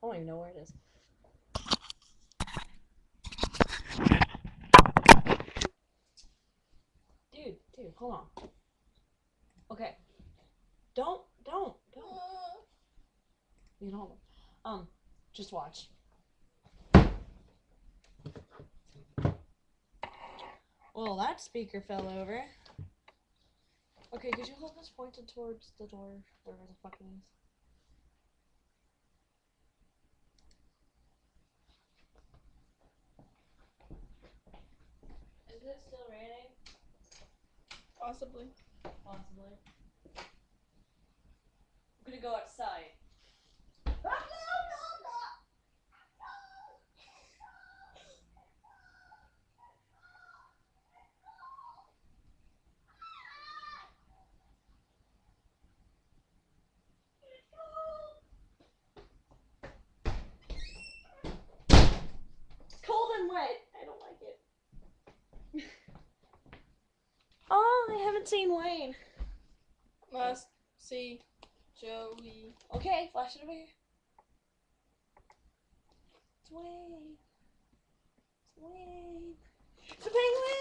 don't even know where it is. Dude, hold on. Okay. Don't. You know, just watch. Well, that speaker fell over. Okay, could you hold this pointed towards the door, wherever the fuck it is? Is it still raining? Possibly. I'm gonna go outside. Cold and wet. I don't like it. Oh, I haven't seen Wayne. Must see Joey. Okay, flash it over here. It's Wayne. It's Wayne. It's a penguin.